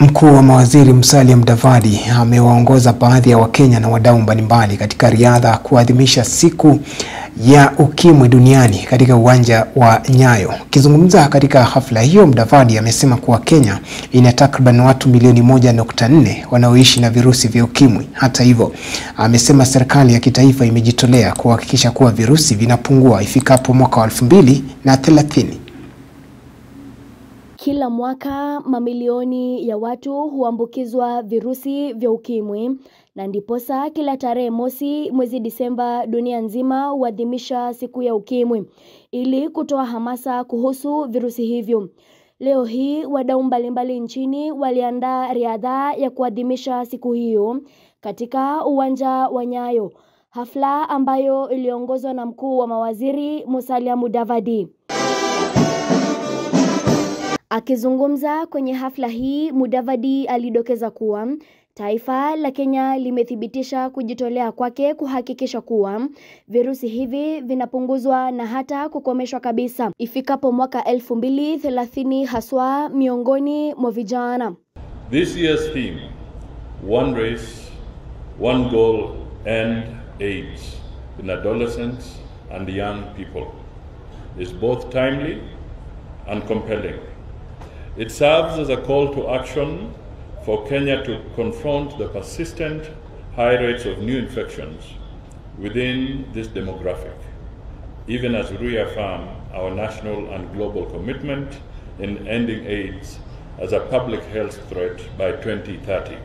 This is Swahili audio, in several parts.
Mkuu wa mawaziri Musalia Mudavadi amewaongoza baadhi ya Wakenya na wadau mbalimbali katika riadha kuadhimisha siku ya ukimwi duniani katika uwanja wa Nyayo. Akizungumza katika hafla hiyo, Mudavadi amesema kuwa Kenya ina takriban watu milioni 1.4 wanaoishi na virusi vya ukimwi. Hata hivyo, amesema serikali ya kitaifa imejitolea kuhakikisha kuwa virusi vinapungua ifikapo mwaka wa 2030. Kila mwaka mamilioni ya watu huambukizwa virusi vya ukimwi, na ndiposa kila tarehe mosi mwezi Disemba dunia nzima huadhimisha siku ya ukimwi ili kutoa hamasa kuhusu virusi hivyo. Leo hii wadau mbalimbali nchini waliandaa riadha ya kuadhimisha siku hiyo katika uwanja wa Nyayo, hafla ambayo iliongozwa na mkuu wa mawaziri Musalia Mudavadi. Akizungumza kwenye hafla hii, Mudavadi alidokeza kuwa taifa la Kenya limethibitisha kujitolea kwake kuhakikisha kuwa virusi hivi vinapunguzwa na hata kukomeshwa kabisa ifikapo mwaka 2030, haswa miongoni mwa vijana. This year's theme, One Race, One Goal, End AIDS in Adolescents and Young People, is both timely and compelling. It serves as a call to action for Kenya to confront the persistent high rates of new infections within this demographic, even as we reaffirm our national and global commitment in ending AIDS as a public health threat by 2030.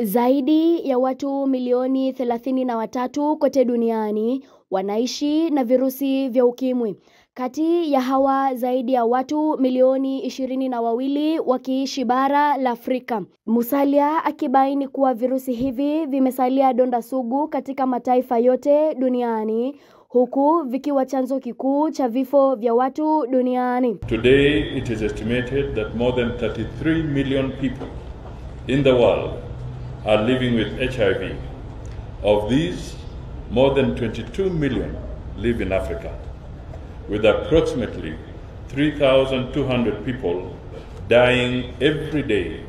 Zaidi ya watu milioni 33 kote duniani wanaishi na virusi vya ukimwi. Kati ya hawa zaidi ya watu milioni 22 wakiishi bara la Afrika. Musalia akibaini kuwa virusi hivi vimesalia donda sugu katika mataifa yote duniani, huku vikiwa chanzo kikuu cha vifo vya watu duniani. Today it is estimated that more than 33 million people in the world are living with HIV. Of these, more than 22 million live in Africa, with approximately 3,200 people dying every day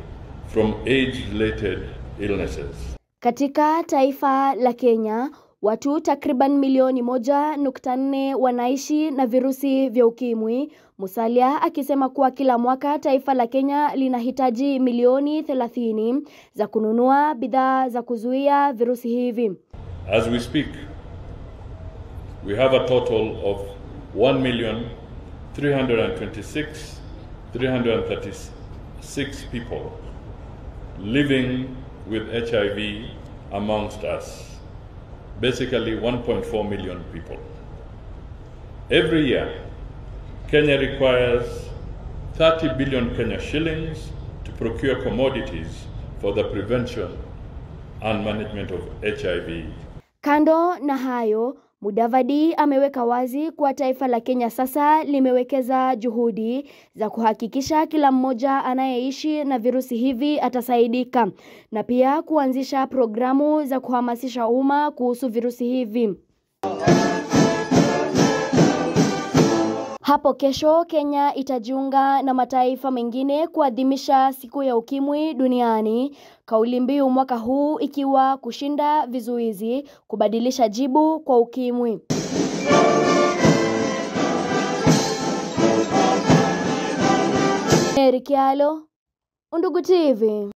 from AIDS-related illnesses. Katika taifa la Kenya, watu takriban milioni 1.4 wanaishi na virusi vya ukimwi. Musalia akisema kuwa kila mwaka taifa la Kenya linahitaji milioni 30 za kununua bidhaa za kuzuia virusi hivi. As we speak, we have a total of 1,326,336 people living with HIV amongst us, basically 1.4 million people. Every year, Kenya requires 30 billion Kenya shillings to procure commodities for the prevention and management of HIV. Kando na hayo, Mudavadi ameweka wazi kuwa taifa la Kenya sasa limewekeza juhudi za kuhakikisha kila mmoja anayeishi na virusi hivi atasaidika, na pia kuanzisha programu za kuhamasisha umma kuhusu virusi hivi. Hapo kesho Kenya itajiunga na mataifa mengine kuadhimisha siku ya ukimwi duniani, kauli mbiu mwaka huu ikiwa kushinda vizuizi, kubadilisha jibu kwa ukimwi. Eric Yalo, Undugu TV.